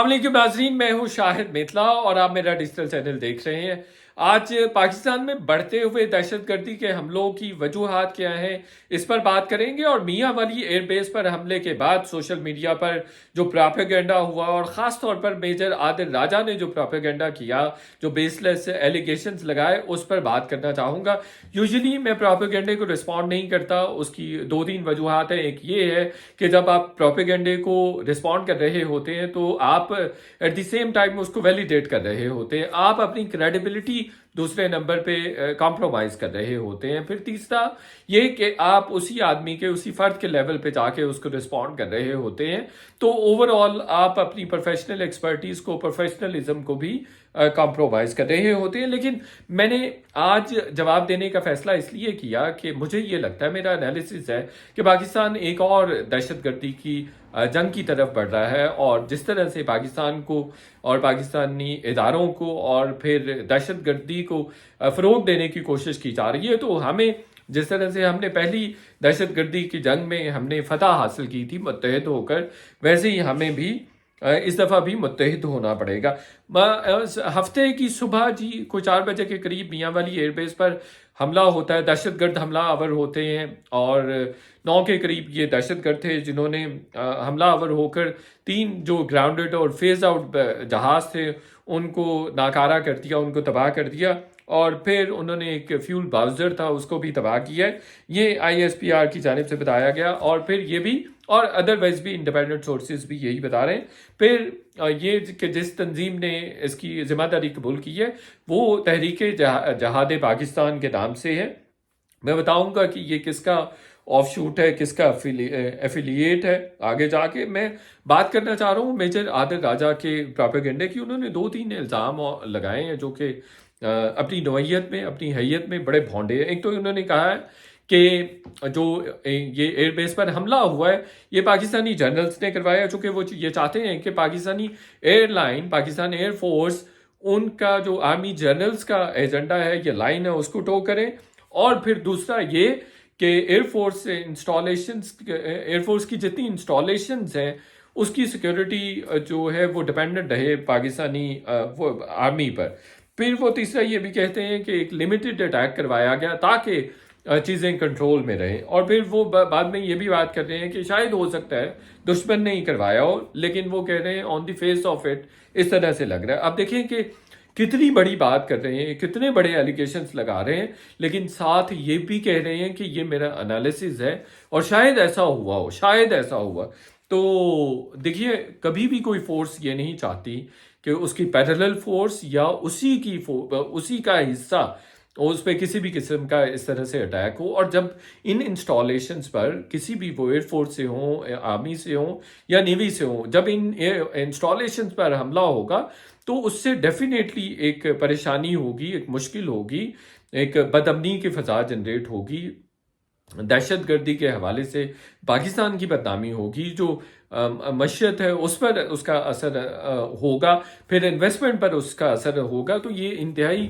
السلام علیکم ناظرین، میں ہوں شاہد میتلا اور آپ میرا ڈیجیٹل چینل دیکھ رہے ہیں۔ آج پاکستان میں بڑھتے ہوئے دہشت گردی کے حملوں کی وجوہات کیا ہیں، اس پر بات کریں گے۔ اور میاں والی ایئر بیس پر حملے کے بعد سوشل میڈیا پر جو پراپیگنڈا ہوا اور خاص طور پر میجر عادل راجہ نے جو پراپیگنڈا کیا، جو بیس لیس ایلیگیشنز لگائے، اس پر بات کرنا چاہوں گا۔ یوزلی میں پراپیگنڈے کو رسپونڈ نہیں کرتا، اس کی دو تین وجوہات ہیں۔ ایک یہ ہے کہ جب آپ پراپیگنڈے کو رسپونڈ کر رہے ہوتے ہیں تو آپ ایٹ دی سیم ٹائم اس کو ویلیڈیٹ کر رہے ہوتے ہیں، آپ اپنی کریڈیبلٹی دوسرے نمبر پہ کمپرومائز کر رہے ہوتے ہیں۔ پھر تیسرا یہ کہ آپ اسی آدمی کے، اسی فرد کے لیول پہ جا کے اس کو رسپونڈ کر رہے ہوتے ہیں، تو اوور آل آپ اپنی پروفیشنل ایکسپرٹیز کو، پروفیشنلزم کو بھی کمپرومائز کر رہے ہوتے ہیں۔ لیکن میں نے آج جواب دینے کا فیصلہ اس لیے کیا کہ مجھے یہ لگتا ہے، میرا انالیسس ہے کہ پاکستان ایک اور دہشت گردی کی جنگ کی طرف بڑھ رہا ہے، اور جس طرح سے پاکستان کو اور پاکستانی اداروں کو اور پھر دہشت گردی کو فروغ دینے کی کوشش کی جا رہی ہے، تو ہمیں جس طرح سے ہم نے پہلی دہشت گردی کی جنگ میں ہم نے فتح حاصل کی تھی متحد ہو کر، ویسے ہی ہمیں بھی اس دفعہ بھی متحد ہونا پڑے گا۔ ہفتے کی صبح کوئی 4 بجے کے قریب میاں والی ایئر بیس پر حملہ ہوتا ہے، دہشت گرد حملہ آور ہوتے ہیں، اور 9 کے قریب یہ دہشت گرد تھے جنہوں نے حملہ آور ہو کر 3 جو گراؤنڈڈ اور فیز آؤٹ جہاز تھے ان کو ناکارہ کر دیا، ان کو تباہ کر دیا، اور پھر انہوں نے ایک فیول باؤزر تھا اس کو بھی تباہ کیا ہے، یہ ISPR کی جانب سے بتایا گیا۔ اور پھر یہ بھی، اور ادروائز بھی انڈیپینڈنٹ سورسز بھی یہی بتا رہے ہیں۔ پھر یہ کہ جس تنظیم نے اس کی ذمہ داری قبول کی ہے وہ تحریک جہاد پاکستان کے نام سے ہے۔ میں بتاؤں گا کہ یہ کس کا آف شوٹ ہے، کس کا ایفیلیٹ ہے آگے جا کے۔ میں بات کرنا چاہ رہا ہوں میجر عادل راجہ کے پراپیگنڈے کی۔ انہوں نے 2-3 الزام لگائے ہیں جو کہ اپنی نوعیت میں، اپنی حیت میں بڑے بھونڈے ہیں۔ ایک تو انہوں نے کہا ہے کہ جو یہ ایئر بیس پر حملہ ہوا ہے یہ پاکستانی جنرلز نے کروایا، چونکہ وہ یہ چاہتے ہیں کہ Pakistani airline, Pakistan air force, ان کا جو آرمی جنرلز کا ایجنڈا ہے، یہ لائن ہے، اس کو ٹو کریں۔ اور پھر دوسرا یہ کہ ایئر فورس کی جتنی انسٹالیشنز ہیں اس کی سیکیورٹی جو ہے وہ ڈیپینڈنٹ رہے پاکستانی آرمی پر۔ پھر وہ تیسرا یہ بھی کہتے ہیں کہ ایک لمیٹڈ اٹیک کروایا گیا تاکہ چیزیں کنٹرول میں رہیں۔ اور پھر وہ بعد میں یہ بھی بات کر رہے ہیں کہ شاید ہو سکتا ہے دشمن نے ہی کروایا ہو، لیکن وہ کہہ رہے ہیں آن دی فیس آف اٹ اس طرح سے لگ رہا ہے۔ اب دیکھیں کہ کتنی بڑی بات کر رہے ہیں، کتنے بڑے ایلیگیشنز لگا رہے ہیں، لیکن ساتھ یہ بھی کہہ رہے ہیں کہ یہ میرا انالیسز ہے اور شاید ایسا ہوا ہو، شاید ایسا ہوا۔ تو دیکھیے، کبھی بھی کوئی فورس یہ نہیں چاہتی کہ اس کی پیرلل فورس یا اسی کا حصہ اس پہ کسی بھی قسم کا اس طرح سے اٹیک ہو۔ اور جب ان انسٹالیشنز پر کسی بھی، وہ ایئر فورس سے ہوں، آرمی سے ہوں یا نیوی سے ہوں، جب ان انسٹالیشنز پر حملہ ہوگا تو اس سے ڈیفینیٹلی ایک پریشانی ہوگی، ایک مشکل ہوگی، ایک بدامنی کی فضا جنریٹ ہوگی، دہشت گردی کے حوالے سے پاکستان کی بدنامی ہوگی، جو معیشت ہے اس پر اس کا اثر ہوگا، پھر انویسٹمنٹ پر اس کا اثر ہوگا۔ تو یہ انتہائی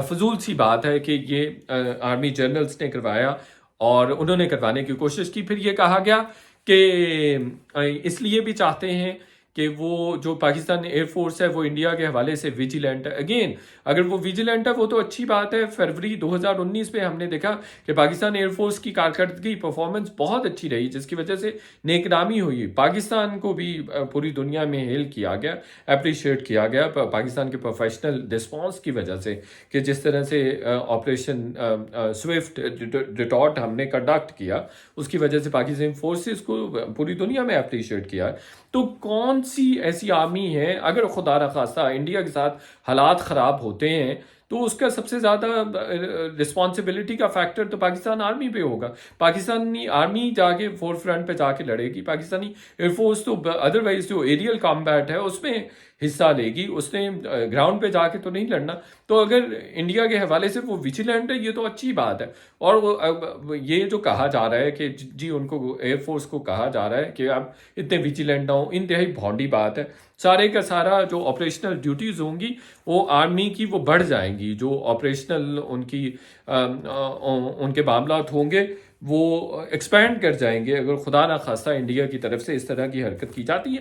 فضول سی بات ہے کہ یہ آرمی جنرلز نے کروایا اور انہوں نے کروانے کی کوشش کی۔ پھر یہ کہا گیا کہ اس لیے بھی چاہتے ہیں کہ وہ جو پاکستان ایئر فورس ہے وہ انڈیا کے حوالے سے ویجیلنٹ ہے۔ اگین، اگر وہ ویجیلنٹ ہے وہ تو اچھی بات ہے۔ فروری 2019 میں ہم نے دیکھا کہ پاکستان ایئر فورس کی کارکردگی، پرفارمنس بہت اچھی رہی، جس کی وجہ سے نیک نامی ہوئی، پاکستان کو بھی پوری دنیا میں ہیل کیا گیا، اپریشیٹ کیا گیا پاکستان کے پروفیشنل رسپانس کی وجہ سے، کہ جس طرح سے آپریشن سوئفٹ ڈیٹورٹ ہم نے کنڈکٹ کیا، اس کی وجہ سے پاکستان فورسز کو پوری دنیا میں اپریشیٹ کیا۔ تو کون سی ایسی آرمی ہے، اگر خدا نخواستہ انڈیا کے ساتھ حالات خراب ہوتے ہیں تو اس کا سب سے زیادہ رسپانسبلٹی کا فیکٹر تو پاکستان آرمی پہ ہوگا۔ پاکستانی آرمی جا کے فور فرنٹ پہ جا کے لڑے گی، پاکستانی ایئر فورس تو ادروائز جو ایریل کامبیٹ ہے اس میں حصہ لے گی، اس نے گراؤنڈ پہ جا کے تو نہیں لڑنا۔ تو اگر انڈیا کے حوالے سے وہ ویجیلنٹ ہے، یہ تو اچھی بات ہے۔ اور وہ یہ جو کہا جا رہا ہے کہ جی ان کو ایئر فورس کو کہا جا رہا ہے کہ آپ اتنے ویجیلنٹ نہ ہوں، انتہائی بھونڈی بات ہے۔ سارے کا سارا جو آپریشنل ڈیوٹیز ہوں گی وہ آرمی کی وہ بڑھ جائیں گی، جو آپریشنل ان کے معاملات ہوں گے وہ ایکسپینڈ کر جائیں گے اگر خدا نہ خواستہ انڈیا کی طرف سے اس طرح کی حرکت کی جاتی ہے۔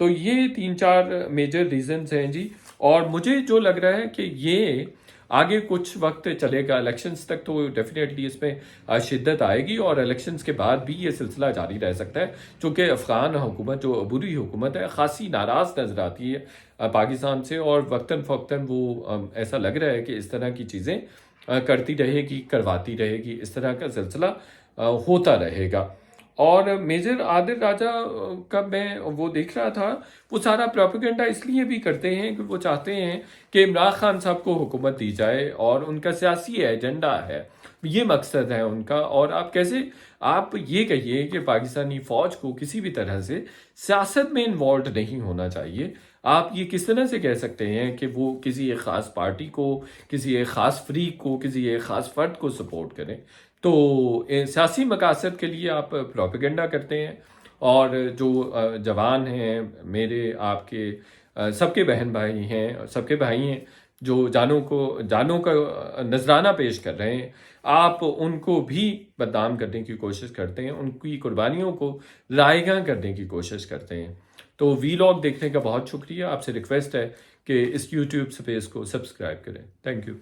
تو یہ 3-4 میجر ریزنز ہیں جی. اور مجھے جو لگ رہا ہے کہ یہ آگے کچھ وقت چلے گا، الیکشنز تک تو ڈیفینیٹلی اس میں شدت آئے گی، اور الیکشنز کے بعد بھی یہ سلسلہ جاری رہ سکتا ہے، چونکہ افغان حکومت جو عبوری حکومت ہے خاصی ناراض نظر آتی ہے پاکستان سے، اور وقتاً فوقتاً وہ ایسا لگ رہا ہے کہ اس طرح کی چیزیں کرتی رہے گی، کرواتی رہے گی، اس طرح کا سلسلہ ہوتا رہے گا. اور میجر عادل راجہ کا میں وہ دیکھ رہا تھا، وہ سارا پروپیگنڈا اس لیے بھی کرتے ہیں کہ وہ چاہتے ہیں کہ عمران خان صاحب کو حکومت دی جائے، اور ان کا سیاسی ایجنڈا ہے، یہ مقصد ہے ان کا. اور آپ یہ کہیے کہ پاکستانی فوج کو کسی بھی طرح سے سیاست میں انوالوڈ نہیں ہونا چاہیے. آپ یہ کس طرح سے کہہ سکتے ہیں کہ وہ کسی ایک خاص پارٹی کو، کسی ایک خاص فریق کو، کسی ایک خاص فرد کو سپورٹ کریں؟ تو سیاسی مقاصد کے لیے آپ پروپیگنڈا کرتے ہیں، اور جو جوان ہیں میرے، آپ کے، سب کے بہن بھائی ہیں، سب کے بھائی ہیں، جو جانوں کا نذرانہ پیش کر رہے ہیں، آپ ان کو بھی بدنام کرنے کی کوشش کرتے ہیں، ان کی قربانیوں کو رائے گاں کرنے کی کوشش کرتے ہیں. تو وی لاگ دیکھنے کا بہت شکریہ. آپ سے ریکویسٹ ہے کہ اس یوٹیوب اسپیس کو سبسکرائب کریں. Thank you.